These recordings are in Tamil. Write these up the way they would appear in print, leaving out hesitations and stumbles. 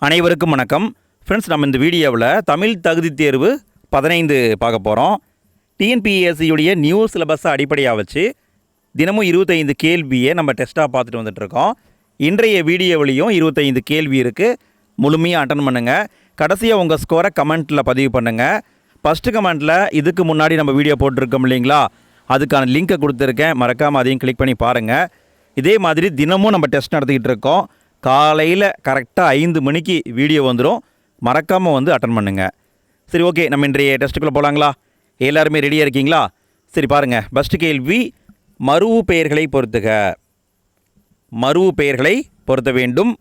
அனைவருக்கும் வணக்கம் ஃப்ரெண்ட்ஸ். நம்ம இந்த வீடியோவில் தமிழ் தகுதி தேர்வு 15 பார்க்க போகிறோம். டிஎன்பிஎஸ்சியுடைய நியூ சிலபஸை அடிப்படையாக வச்சு தினமும் 25 கேள்வியை நம்ம டெஸ்ட்டாக பார்த்துட்டு வந்துட்டுருக்கோம். இன்றைய வீடியோவிலையும் 25 கேள்வி இருக்குது. முழுமையாக அட்டன் பண்ணுங்கள். கடைசியாக உங்கள் ஸ்கோரை கமெண்ட்டில் பதிவு பண்ணுங்கள். ஃபஸ்ட்டு கமெண்ட்டில் இதுக்கு முன்னாடி நம்ம வீடியோ போட்டிருக்கோம் இல்லைங்களா, அதுக்கான லிங்க்கை கொடுத்துருக்கேன். மறக்காமல் அதையும் கிளிக் பண்ணி பாருங்கள். இதே மாதிரி தினமும் நம்ம டெஸ்ட் நடத்திக்கிட்டு இருக்கோம். காலையில் கரெக்டாக 5 மணிக்கு வீடியோ வந்துடும். மறக்காமல் அட்டன் பண்ணுங்கள். சரி, ஓகே, நம்ம இன்றைய டெஸ்ட்டுக்குள்ளே போகலாங்களா? எல்லாருமே ரெடியாக இருக்கீங்களா? சரி பாருங்கள். ஃபஸ்ட்டு கேள்வி, மருவு பெயர்களை பொறுத்துக. மருவு பெயர்களை பொருத்த வேண்டும்.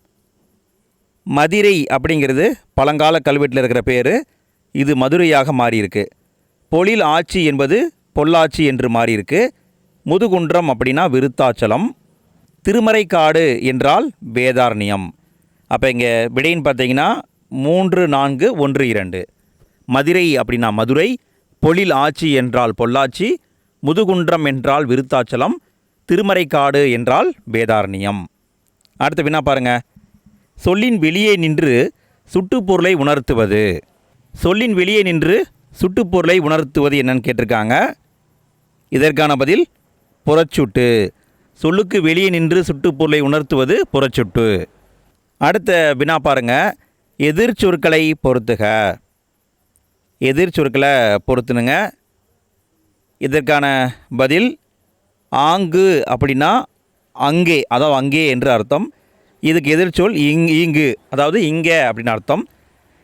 மதிரை அப்படிங்கிறது பழங்கால கல்வெட்டில் இருக்கிற பேர். இது மதுரையாக மாறியிருக்கு. பொழில் ஆட்சி என்பது பொள்ளாச்சி என்று மாறியிருக்கு. முதுகுன்றம் அப்படின்னா விருத்தாச்சலம். திருமறைக்காடு என்றால் வேதாரண்யம். அப்போ இங்கே விடைன்னு பார்த்தீங்கன்னா 3, 4, 1, 2. மதுரை அப்படின்னா மதுரை, பொழில் ஆட்சி என்றால் பொள்ளாச்சி, முதுகுன்றம் என்றால் விருத்தாச்சலம், திருமறைக்காடு என்றால் வேதாரண்யம். அடுத்த வினா பாருங்கள். சொல்லின் வெளியே நின்று சுட்டுப்பொருளை உணர்த்துவது. சொல்லின் வெளியே நின்று சுட்டுப்பொருளை உணர்த்துவது என்னன்னு கேட்டிருக்காங்க. இதற்கான பதில் புறச்சுட்டு. சொல்லுக்கு வெளியே நின்று சுட்டுப்பொருளை உணர்த்துவது புறச்சுட்டு. அடுத்த வினா பாருங்கள். எதிர்ச்சொற்களை பொறுத்துக. எதிர்ச்சொற்களை பொறுத்துனுங்க. இதற்கான பதில் ஆங்கு அப்படின்னா அங்கே, அதாவது அங்கே என்று அர்த்தம். இதுக்கு எதிர்ச்சொல் இங்கு, அதாவது இங்கே அப்படின்னு அர்த்தம்.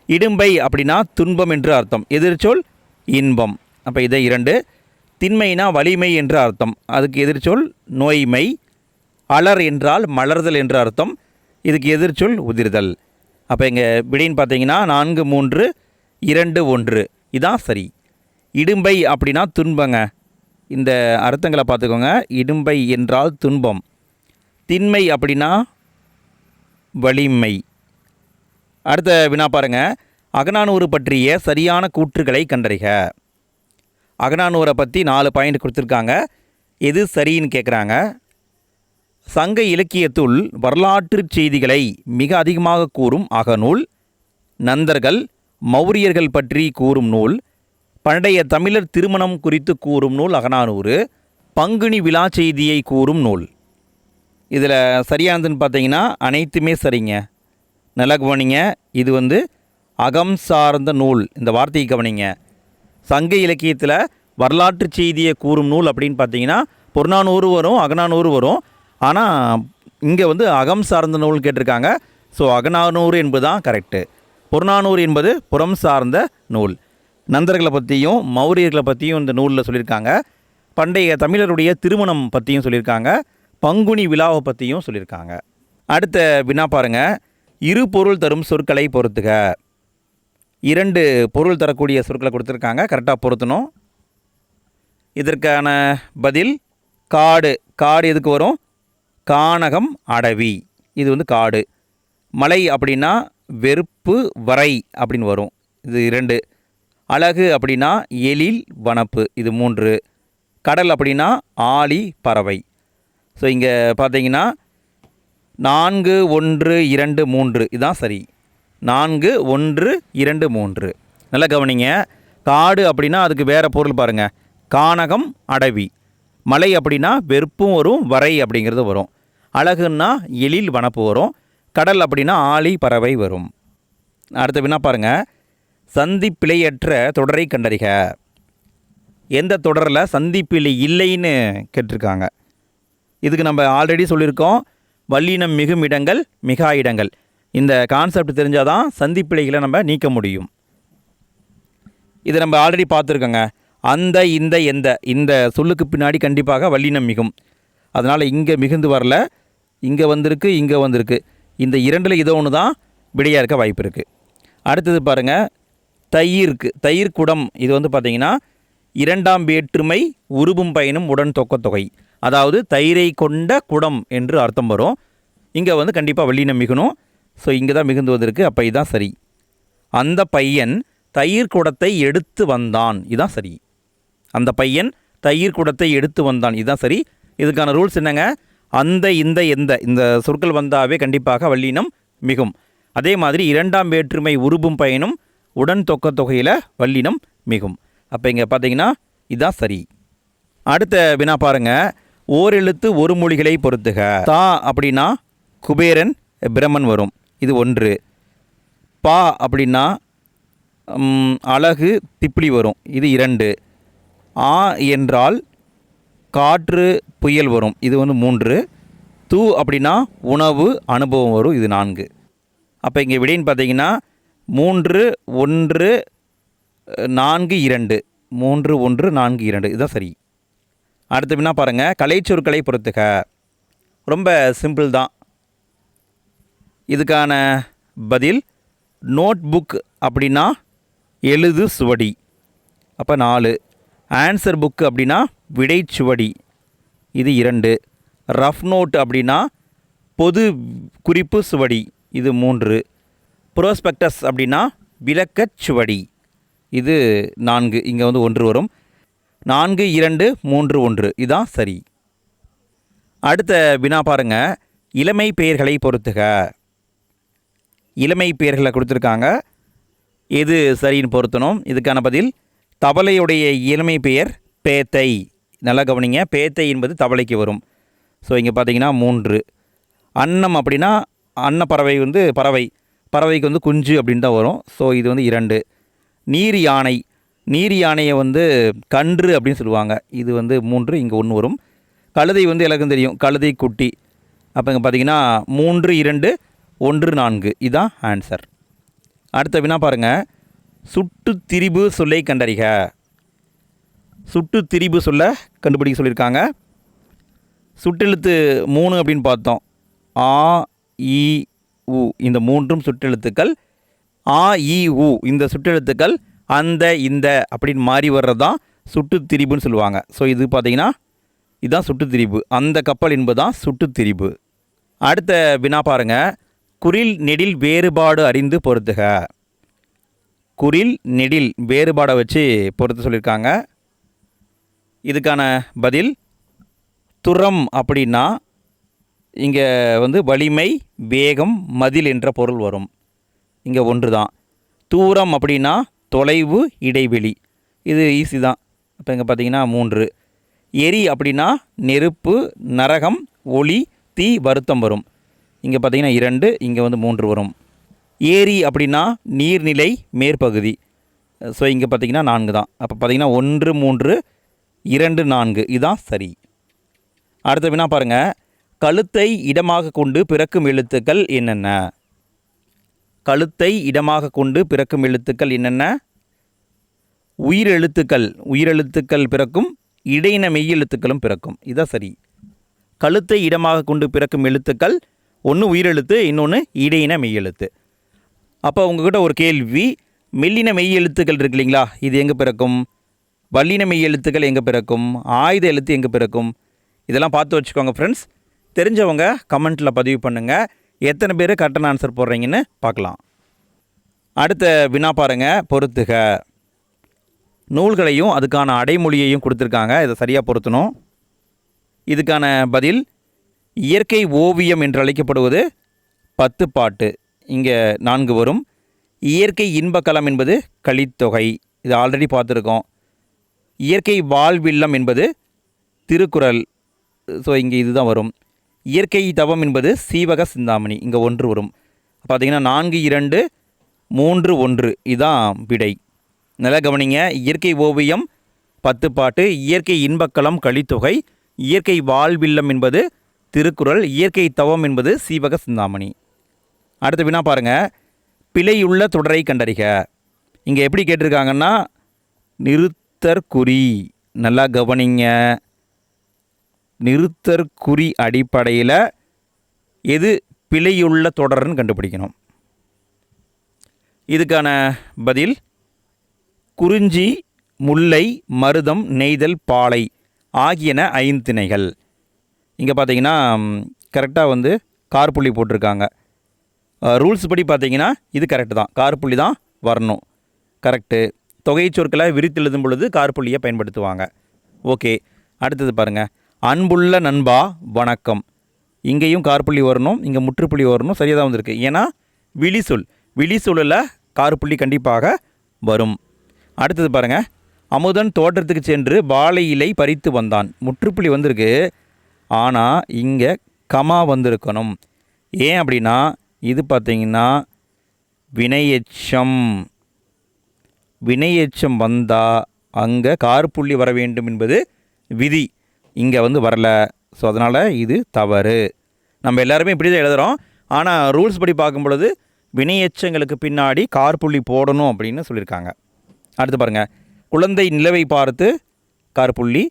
இடும்பை அப்படின்னா துன்பம் என்று அர்த்தம். எதிர்ச்சொல் இன்பம். அப்போ இதை 2. திண்மைனா வலிமை என்று அர்த்தம். அதுக்கு எதிர்ச்சொல் நோய்மை. அலர் என்றால் மலர்தல் என்று அர்த்தம். இதுக்கு எதிர்ச்சொல் உதிர்தல். அப்போ இங்கே விடைன்னு பார்த்தீங்கன்னா 4, 3, 2, 1 இதான் சரி. இடும்பை அப்படின்னா துன்பங்க. இந்த அர்த்தங்களை பார்த்துக்கோங்க. இடும்பை என்றால் துன்பம். திண்மை அப்படின்னா வலிமை. அடுத்த வினா பாருங்கள். அகநானூறு பற்றிய சரியான கூற்றுகளை கண்டறிக. அகநானூரை பற்றி 4 பாயிண்ட் கொடுத்துருக்காங்க. எது சரின்னு கேட்குறாங்க. சங்க இலக்கியத்துள் வரலாற்று செய்திகளை மிக அதிகமாக கூறும் அகநூல். நந்தர்கள் மௌரியர்கள் பற்றி கூறும் நூல். பண்டைய தமிழர் திருமணம் குறித்து கூறும் நூல் அகநானூறு. பங்குனி விழா செய்தியை கூறும் நூல். இதில் சரியானதுன்னு பார்த்தீங்கன்னா அனைத்துமே சரிங்க. நல்லா கவனிங்க. இது அகம் சார்ந்த நூல். இந்த வார்த்தையை கவனிங்க. சங்க இலக்கியத்தில் வரலாற்று செய்தியை கூறும் நூல் அப்படின்னு பார்த்தீங்கன்னா புறநானூறு வரும், அகநானூறு வரும். ஆனால் இங்கே அகம் சார்ந்த நூல் கேட்டிருக்காங்க. ஸோ அகநானூறு என்பது தான் கரெக்டு. புறநானூறு என்பது புறம் சார்ந்த நூல். நந்தர்களை பற்றியும் மௌரியர்களை பற்றியும் இந்த நூலில் சொல்லியிருக்காங்க. பண்டைய தமிழருடைய திருமணம் பற்றியும் சொல்லியிருக்காங்க. பங்குனி விழாவை பற்றியும் சொல்லியிருக்காங்க. அடுத்த வினா பாருங்கள். இரு பொருள் தரும் சொற்களை பொறுத்துக. 2 பொருள் தரக்கூடிய சொற்களை கொடுத்துருக்காங்க. கரெக்டாக பொருத்தணும். இதற்கான பதில் காடு. காடு எதுக்கு வரும்? கானகம், அடவி. இது காடு. மலை அப்படின்னா வெறுப்பு, வரை அப்படின்னு வரும். இது 2. அழகு அப்படின்னா எழில், வனப்பு. இது 3. கடல் அப்படின்னா ஆழி, பறவை. ஸோ இங்கே பார்த்தீங்கன்னா 4, 1, 2, 3 இதுதான் சரி. 4, 1, 2, 3. நல்லா கவனிங்க. காடு அப்படின்னா அதுக்கு வேறு பொருள் பாருங்கள். கானகம், அடவி. மலை அப்படின்னா வெறுப்பும் வரும், வரை அப்படிங்கிறது வரும். அழகுன்னா எழில், வனப்பு வரும். கடல் அப்படின்னா ஆழி, பறவை வரும். அடுத்த வினா பாருங்கள். சந்திப்பிழையற்ற தொடரை கண்டறிக. எந்த தொடரில் சந்திப்பிழை இல்லைன்னு கேட்டிருக்காங்க. இதுக்கு நம்ம ஆல்ரெடி சொல்லியிருக்கோம். வல்லினம் மிகும் இடங்கள், மிகா இடங்கள். இந்த கான்செப்ட் தெரிஞ்சால் தான் சந்திப்பிழைகளை நம்ம நீக்க முடியும். இதை நம்ம ஆல்ரெடி பார்த்துருக்கோங்க. அந்த, இந்த, எந்த, இந்த சொல்லுக்கு பின்னாடி கண்டிப்பாக வல்லினம் மிகும். அதனால் இங்கே மிகுந்து வரல, இங்கே வந்திருக்கு, இங்கே வந்திருக்கு. இந்த 2ல் இதோ ஒன்று தான் விடையாக இருக்க வாய்ப்பு இருக்குது. அடுத்தது பாருங்கள். தயிருக்கு. தயிர் குடம். இது பார்த்திங்கன்னா 2ஆம் வேற்றுமை உருபும் பயனும் உடன் தொக்கத்தொகை. அதாவது தயிரை கொண்ட குடம் என்று அர்த்தம் வரும். இங்கே கண்டிப்பாக வல்லினம் மிகணும். ஸோ இங்கே தான் மிகுந்து வந்திருக்கு. அப்போ இதுதான் சரி. அந்த பையன் தயிர் குடத்தை எடுத்து வந்தான். இதுதான் சரி. அந்த பையன் தயிர் குடத்தை எடுத்து வந்தான். இதுதான் சரி. இதுக்கான ரூல்ஸ் என்னங்க? அந்த, இந்த, எந்த, இந்த சொற்கள் வந்தாவே கண்டிப்பாக வல்லினம் மிகும். அதே மாதிரி இரண்டாம் வேற்றுமை உருபும் பயனும் உடன் தொக்க தொகையில் வல்லினம் மிகும். அப்போ இங்கே பார்த்தீங்கன்னா இதுதான் சரி. அடுத்த வினா பாருங்க. ஓரெழுத்து ஒரு மொழிகளை பொறுத்துக. தா அப்படின்னா குபேரன் பிரமன் வரும், இது 1. பா அப்படின்னா அழகு திப்பிலி வரும், இது 2. ஆ என்றால் காற்று புயல் வரும், இது 3. தூ அப்படின்னா உணவு அனுபவம் வரும், இது 4. அப்போ இங்கே விடைன்னு பார்த்தீங்கன்னா 3 1 4 2 3 1 4 2 இதுதான் சரி. அடுத்த வினா பாருங்கள். கலைச்சொற்களை பொறுத்துக. ரொம்ப சிம்பிள் தான். இதுக்கான பதில் நோட் புக் அப்படின்னா எழுது சுவடி, அப்போ 4. ஆன்சர் புக் அப்படின்னா விடை சுவடி, இது 2. ரஃப் நோட் அப்படின்னா பொது குறிப்பு சுவடி, இது 3. ப்ரோஸ்பெக்டஸ் அப்படின்னா விளக்கச் சுவடி, இது 4. இங்கே 1 வரும். 4 2 3 1 இதுதான் சரி. அடுத்த வினா பாருங்க. இளமை பெயர்களை பொறுத்துக. இளமை பெயர்களை கொடுத்துருக்காங்க, எது சரின்னு பொருத்தணும். இதுக்கான பதில் தவளையுடைய இளமை பெயர் பேத்தை. நல்லா கவனிங்க, பேத்தை என்பது தவளைக்கு வரும். ஸோ இங்கே பார்த்தீங்கன்னா 3. அன்னம் அப்படின்னா அன்னப்பறவை பறவைக்கு குஞ்சு அப்படின்னு தான் வரும். ஸோ இது 2. நீர் யானை, நீர் யானையை கன்று அப்படின்னு சொல்லுவாங்க, இது 3. இங்கே 1 வரும். கழுதை எல்லாருக்கும் தெரியும், கழுதை குட்டி. அப்போ இங்கே பார்த்தீங்கன்னா 3 2 1 4 இதுதான் ஆன்சர். அடுத்த வினா பாருங்கள். சுட்டு திரிபு சொல்லை கண்டறிக. சுட்டு திரிபு சொல்ல கண்டுபிடிக்க சொல்லியிருக்காங்க. சுட்டெழுத்து 3 அப்படின்னு பார்த்தோம். ஆ இ உ இந்த 3ம் சுட்டெழுத்துக்கள். ஆ இ உ இந்த சுட்டெழுத்துக்கள் அந்த இந்த அப்படின்னு மாறி வர்றது தான் சுட்டு திரிபுன்னு சொல்லுவாங்க. ஸோ இது பார்த்தீங்கன்னா இதுதான் சுட்டு திரிபு. அந்த கப்பல் என்பது தான் சுட்டு திரிபு. அடுத்த வினா பாருங்க. குறில் நெடில் வேறுபாடு அறிந்து பொறுத்துக. குறில் நெடில் வேறுபாடை வச்சு பொறுத்து சொல்லியிருக்காங்க. இதுக்கான பதில் துறம் அப்படின்னா இங்கே வலிமை வேகம் மதில் என்ற பொருள் வரும், இங்கே 1 தான். தூரம் அப்படின்னா தொலைவு இடைவெளி, இது ஈஸி தான். அப்போ இங்கே பார்த்தீங்கன்னா 3. எரி அப்படின்னா நெருப்பு நரகம் ஒளி தீ வருத்தம் வரும், இங்கே பார்த்தீங்கன்னா 2. இங்கே 3 வரும். ஏரி அப்படின்னா நீர்நிலை மேற்பகுதி. ஸோ இங்கே பார்த்தீங்கன்னா 4 தான். அப்போ பார்த்தீங்கன்னா 1 3 2 4 இதுதான் சரி. அடுத்த வினா பாருங்கள். கழுத்தை இடமாக கொண்டு பிறக்கும் எழுத்துக்கள் என்னென்ன? கழுத்தை இடமாக கொண்டு பிறக்கும் எழுத்துக்கள் என்னென்ன? உயிரெழுத்துக்கள் பிறக்கும், இடையின மெய்யெழுத்துக்களும் பிறக்கும், இதுதான் சரி. கழுத்தை இடமாக கொண்டு பிறக்கும் எழுத்துக்கள் ஒன்று உயிரெழுத்து, இன்னொன்று இடையின மெய்யெழுத்து. அப்போ உங்ககிட்ட ஒரு கேள்வி, மெல்லின மெய்யெழுத்துக்கள் இருக்கு இல்லைங்களா, இது எங்கே பிறக்கும்? வல்லின மெய்யெழுத்துக்கள் எங்கே பிறக்கும்? ஆயுத எழுத்து எங்கே பிறக்கும்? இதெல்லாம் பார்த்து வச்சுக்கோங்க ஃப்ரெண்ட்ஸ். தெரிஞ்சவங்க கமெண்ட்டில் பதிவு பண்ணுங்கள். எத்தனை பேர் கரெக்டான ஆன்சர் போடுறீங்கன்னு பார்க்கலாம். அடுத்த வினா பாருங்க. பொறுத்துக. நூல்களையும் அதுக்கான அடைமொழியையும் கொடுத்துருக்காங்க, இதை சரியாக பொருத்தணும். இதுக்கான பதில் இயற்கை ஓவியம் என்று அழைக்கப்படுவது 10 பாட்டு, இங்கே 4 வரும். இயற்கை இன்பக்கலம் என்பது கலித்தொகை, இது ஆல்ரெடி பார்த்துருக்கோம். இயற்கை வாழ்வில்லம் என்பது திருக்குறள், ஸோ இங்கே இதுதான் வரும். இயற்கை தவம் என்பது சீவக சிந்தாமணி, இங்கே 1 வரும். பார்த்திங்கன்னா 4 2 3 1 இதுதான் விடை. நல்லா கவனிங்க. இயற்கை ஓவியம் 10 பாட்டு, இயற்கை இன்பக்கலம் கலித்தொகை, இயற்கை வாழ்வில்லம் என்பது திருக்குறள், இயற்கை தவம் என்பது சீவக சிந்தாமணி. அடுத்த வினா பாருங்கள். பிழையுள்ள தொடரை கண்டறிக. இங்கே எப்படி கேட்டிருக்காங்கன்னா நிறுத்தற்குறி, நல்லா கவனிங்க. நிறுத்தற்குறி அடிப்படையில் எது பிழையுள்ள தொடர்ன்னு கண்டுபிடிக்கணும். இதுக்கான பதில் குறிஞ்சி முல்லை மருதம் நெய்தல் பாலை ஆகியன 5 திணைகள். இங்கே பார்த்தீங்கன்னா கரெக்டாக கார்புள்ளி போட்டிருக்காங்க. ரூல்ஸ் படி பார்த்தீங்கன்னா இது கரெக்டு தான், கார்புள்ளி தான் வரணும், கரெக்டு. தொகை சொற்களை விரித்து எழுதும் பொழுது கார்புள்ளியை பயன்படுத்துவாங்க. ஓகே, அடுத்தது பாருங்கள். அன்புள்ள நண்பா வணக்கம், இங்கேயும் கார்புள்ளி வரணும், இங்கே முற்றுப்புள்ளி வரணும், சரியாக தான் வந்திருக்கு. ஏன்னா விழிசொல். விழிசொல்லில் கார்புள்ளி கண்டிப்பாக வரும். அடுத்தது பாருங்கள், அமுதன் தோட்டத்துக்கு சென்று வாழை இலை பறித்து வந்தான். முற்றுப்புள்ளி வந்திருக்கு, ஆனால் இங்கே கமா வந்திருக்கணும். ஏன் அப்படின்னா இது பார்த்திங்கன்னா வினையெச்சம். வினையெச்சம் வந்தால் அங்கே கார்புள்ளி வர வேண்டும் என்பது விதி. இங்கே வரல. ஸோ அதனால் இது தவறு. நம்ம எல்லாருமே இப்படி தான் எழுதுகிறோம். ஆனால் ரூல்ஸ் படி பார்க்கும் பொழுது வினையெச்சங்களுக்கு பின்னாடி கார்புள்ளி போடணும் அப்படின்னு சொல்லியிருக்காங்க. அடுத்து பாருங்கள், குழந்தை நிலவை பார்த்து கார்புள்ளி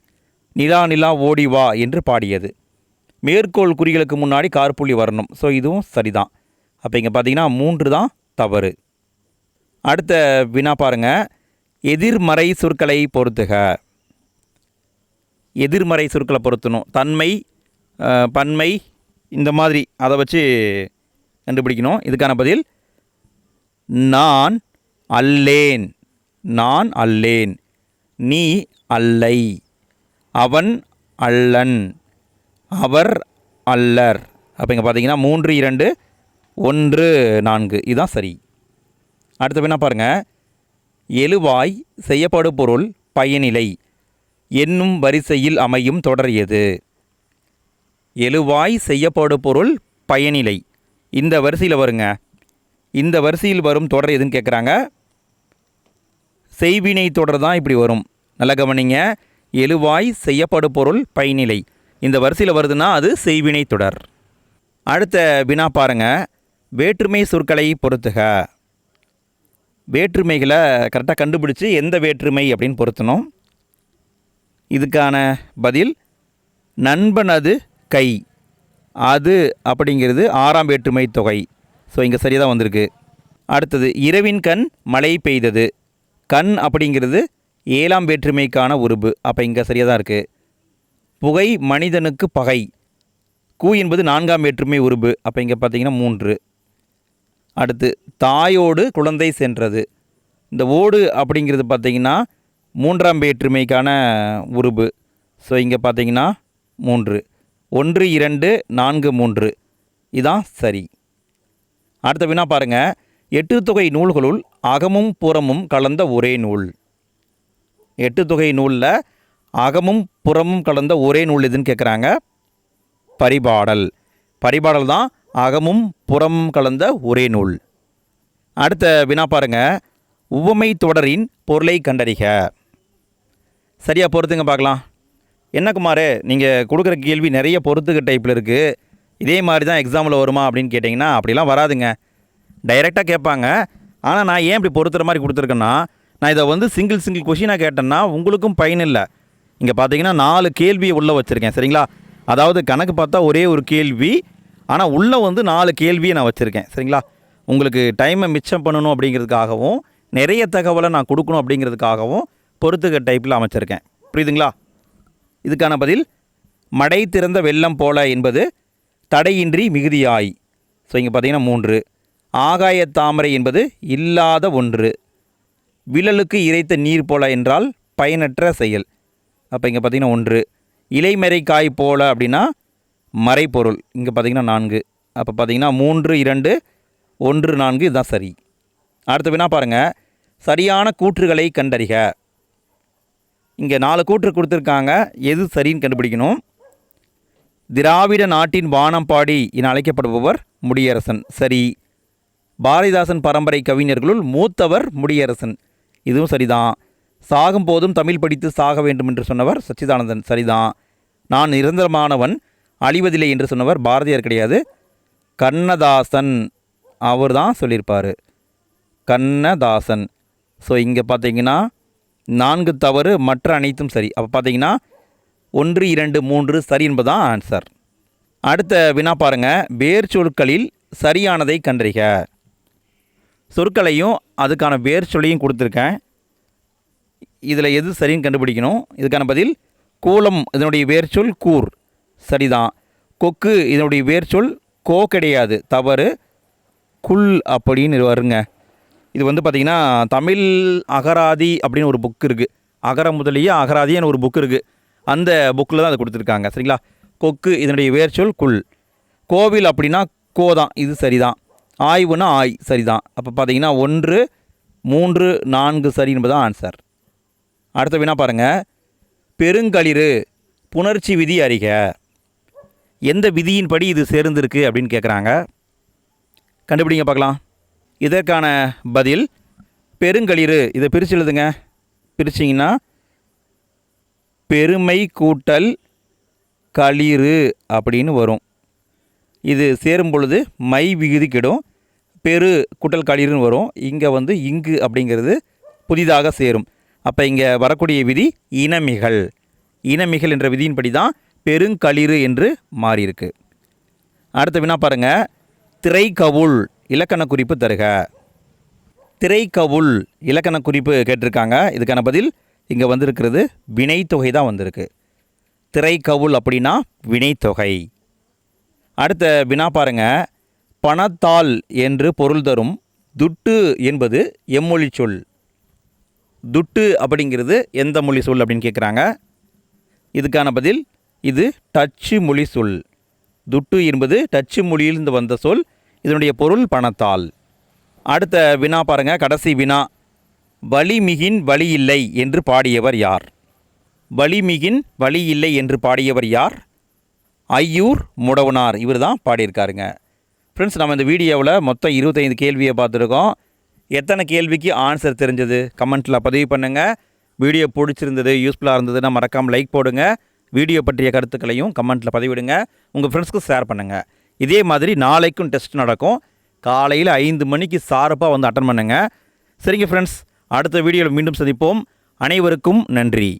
நிலா நிலா ஓடி வா என்று பாடியது. மேற்கோள் குறிகளுக்கு முன்னாடி கார்புள்ளி வரணும். ஸோ இதுவும் சரிதான். அப்போ இங்கே பார்த்தீங்கன்னா 3 தான் தவறு. அடுத்த வினா பாருங்கள், எதிர்மறை சொற்களை பொறுத்துக. எதிர்மறை சொற்களை பொருத்தணும். தன்மை, பன்மை, இந்த மாதிரி அதை வச்சு கண்டுபிடிக்கணும். இதுக்கான பதில் நான் அல்லேன். நான் அல்லேன். நீ அல்லை. அவன் அல்லன். அவர் அல்லர். அப்போ இங்கே பார்த்தீங்கன்னா 3, 2, 1, 4 இதுதான் சரி. அடுத்த வினா பாருங்கள், எழுவாய் செய்யப்படு பொருள் பயனிலை என்னும் வரிசையில் அமையும் தொடர் எது? எழுவாய் செய்யப்படு பொருள் பயனிலை இந்த வரிசையில் வருங்க. இந்த வரிசையில் வரும் தொடர் எதுன்னு கேட்குறாங்க. செய்வினை தொடர் தான் இப்படி வரும். நல்ல கவனிங்க, எழுவாய் செய்யப்படு பொருள் பயனிலை இந்த வரிசையில் வருதுன்னா அது செய்வினை தொடர். அடுத்த வினா பாருங்கள், வேற்றுமை சொற்களை பொறுத்துக. வேற்றுமைகளை கரெக்டாக கண்டுபிடிச்சி எந்த வேற்றுமை அப்படின்னு பொருத்தணும். இதுக்கான பதில் நண்பனது கை. அது அப்படிங்கிறது 6ஆம் வேற்றுமை தொகை. ஸோ இங்கே சரியாக தான் வந்திருக்கு. அடுத்தது இரவின் கண் மழை பெய்தது. கண் அப்படிங்கிறது 7ஆம் வேற்றுமைக்கான உருபு. அப்போ இங்கே சரியாக தான் இருக்குது. புகை மனிதனுக்கு பகை. கூ என்பது 4ஆம் வேற்றுமை உருபு. அப்போ இங்கே பார்த்தீங்கன்னா 3. அடுத்து தாயோடு குழந்தை சென்றது. இந்த ஓடு அப்படிங்கிறது பார்த்திங்கன்னா 3ஆம் வேற்றுமைக்கான உருபு. ஸோ இங்கே பார்த்தீங்கன்னா 3. 1, 2, 4, 3 இதான் சரி. அடுத்த வினா பாருங்கள், 8 தொகை நூல்களுள் அகமும் புறமும் கலந்த ஒரே நூல். 8 தொகை நூலில் அகமும் புறமும் கலந்த ஒரே நூல் எதுன்னு கேட்குறாங்க. பரிபாடல். பரிபாடல் தான் அகமும் புறமும் கலந்த ஒரே நூல். அடுத்த வினா பாருங்கள், உவமை தொடரின் பொருளை கண்டறிக. சரியாக பொறுத்துங்க பார்க்கலாம். என்ன குமார், நீங்கள் கொடுக்குற கேள்வி நிறைய பொறுத்துக்க டைப்பில் இருக்குது, இதே மாதிரி தான் எக்ஸாமில் வருமா அப்படின்னு கேட்டிங்கன்னா அப்படிலாம் வராதுங்க. டைரெக்டாக கேட்பாங்க. ஆனால் நான் ஏன் இப்படி பொறுத்துற மாதிரி கொடுத்துருக்கேன்னா, நான் இதை சிங்கிள் கொஷினாக கேட்டேன்னா உங்களுக்கும் பயன் இல்லை. இங்கே பார்த்தீங்கன்னா 4 கேள்வியை உள்ளே வச்சுருக்கேன். சரிங்களா? அதாவது கணக்கு பார்த்தா ஒரே ஒரு கேள்வி, ஆனால் உள்ளே 4 கேள்வியை நான் வச்சுருக்கேன். சரிங்களா? உங்களுக்கு டைமை மிச்சம் பண்ணணும் அப்படிங்கிறதுக்காகவும் நிறைய தகவலை நான் கொடுக்கணும் அப்படிங்கிறதுக்காகவும் பொறுத்துக்க டைப்பில் அமைச்சிருக்கேன். புரியுதுங்களா? இதுக்கான பதில் மடை திறந்த வெள்ளம் போல என்பது தடையின்றி மிகுதியாய். ஸோ இங்கே பார்த்தீங்கன்னா 3. ஆகாய தாமரை என்பது இல்லாத ஒன்று. விழலுக்கு இறைத்த நீர் போல என்றால் பயனற்ற செயல். அப்போ இங்கே பார்த்தீங்கன்னா 1. இலைமறை காய் போல அப்படின்னா மறைப்பொருள். இங்கே பார்த்தீங்கன்னா 4. அப்போ பார்த்தீங்கன்னா 3, 2, 1, 4 இதுதான் சரி. அடுத்த வினா பாருங்கள், சரியான கூற்றுகளை கண்டறிக. இங்கே 4 கூற்று கொடுத்துருக்காங்க, எது சரின்னு கண்டுபிடிக்கணும். திராவிட நாட்டின் வானம்பாடி என அழைக்கப்படுபவர் முடியரசன். சரி. பாரதிதாசன் பரம்பரை கவிஞர்களுள் மூத்தவர் முடியரசன். இதுவும் சரிதான். சாகும் போதும் தமிழ் படித்து சாக வேண்டும் என்று சொன்னவர் சச்சிதானந்தன். சரிதான். நான் நிரந்தரமானவன் அழிவதில்லை என்று சொன்னவர் பாரதியார் கிடையாது, கண்ணதாசன். அவர் தான் சொல்லியிருப்பார், கண்ணதாசன். ஸோ இங்கே பார்த்தீங்கன்னா 4 தவறு, மற்ற அனைத்தும் சரி. அப்போ பார்த்தீங்கன்னா 1, 2, 3 சரி என்பதுதான் ஆன்சர். அடுத்த வினா பாருங்கள், வேர் சொற்களில் சரியானதை கண்டறிக. சொற்களையும் அதுக்கான வேர் சொல்லையும் கொடுத்துருக்கேன். இதில் எது சரின்னு கண்டுபிடிக்கணும். இதுக்கான பதில் கூலம். இதனுடைய வேர்ச்சொல் கூர். சரிதான். கொக்கு இதனுடைய வேர்ச்சொல் கோ கிடையாது, தவறு. குல் அப்படின்னு வருங்க. இது பார்த்திங்கன்னா தமிழ் அகராதி அப்படின்னு ஒரு புக் இருக்குது. அகர முதலிய அகராதின்னு ஒரு புக் இருக்குது. அந்த புக்கில் தான் அதை கொடுத்துருக்காங்க. சரிங்களா? கொக்கு இதனுடைய வேர்ச்சொல் குல். கோவில் அப்படின்னா கோ தான். இது சரிதான். ஆய்வுனா ஆய் சரிதான். அப்போ பார்த்தீங்கன்னா 1, 3, 4 சரி என்பது தான் ஆன்சர். அடுத்த வினா பாருங்கள். பெருங்களிறு புணர்ச்சி விதி அறிக. எந்த விதியின்படி இது சேர்ந்திருக்கு அப்படின்னு கேட்குறாங்க. கண்டுபிடிங்க பார்க்கலாம். இதற்கான பதில் பெருங்களிறு. இதை பிரித்து எழுதுங்க. பிரிச்சிங்கன்னா பெருமை கூட்டல் களிறு அப்படின்னு வரும். இது சேரும் பொழுது மை விகுதி கெடும், பெரு கூட்டல் களிறுன்னு வரும். இங்கே வந்து இங்கு அப்படிங்கிறது புதிதாக சேரும். அப்போ இங்கே வரக்கூடிய விதி இனமிகள். இனமிகள் என்ற விதியின்படி தான் பெருங்களிறு என்று மாறியிருக்கு. அடுத்த வினா பாருங்கள். திரைக்கவுள் இலக்கண குறிப்பு தருக. திரைக்கவுள் இலக்கண குறிப்பு கேட்டிருக்காங்க. இதுக்கான பதில் இங்கே வந்திருக்கிறது வினைத்தொகை தான் வந்திருக்கு. திரைக்கவுள் அப்படின்னா வினைத்தொகை. அடுத்த வினா பாருங்க. பணத்தால் என்று பொருள் தரும் துட்டு என்பது எம்மொழி சொல். துட்டு அப்படிங்கிறது எந்த மொழி சொல் அப்படின்னு கேட்குறாங்க. இதுக்கான பதில் இது டச்சு மொழி சொல். துட்டு என்பது டச்சு மொழியிலிருந்து வந்த சொல். இதனுடைய பொருள் பணத்தால். அடுத்த வினா பாருங்கள். கடைசி வினா. வலிமிகின் வழி இல்லை என்று பாடியவர் யார்? வலிமிகின் வழி இல்லை என்று பாடியவர் யார்? ஐயூர் முடவனார். இவர் தான் பாடியிருக்காருங்க. ஃப்ரெண்ட்ஸ், நம்ம இந்த வீடியோவில் மொத்தம் 25 கேள்வியை பார்த்துருக்கோம். எத்தனை கேள்விக்கு ஆன்சர் தெரிஞ்சது கமெண்ட்டில் பதிவு பண்ணுங்கள். வீடியோ பிடிச்சிருந்தது, யூஸ்ஃபுல்லாக இருந்ததுன்னா மறக்காமல் லைக் போடுங்க. வீடியோ பற்றிய கருத்துக்களையும் கமெண்ட்டில் பதிவிடுங்க. உங்கள் ஃப்ரெண்ட்ஸ்க்கு ஷேர் பண்ணுங்கள். இதே மாதிரி நாளைக்கும் டெஸ்ட் நடக்கும். காலையில் 5 மணிக்கு ஷார்ப்பாக வந்து அட்டன் பண்ணுங்கள். சரிங்க ஃப்ரெண்ட்ஸ், அடுத்த வீடியோவில் மீண்டும் சந்திப்போம். அனைவருக்கும் நன்றி.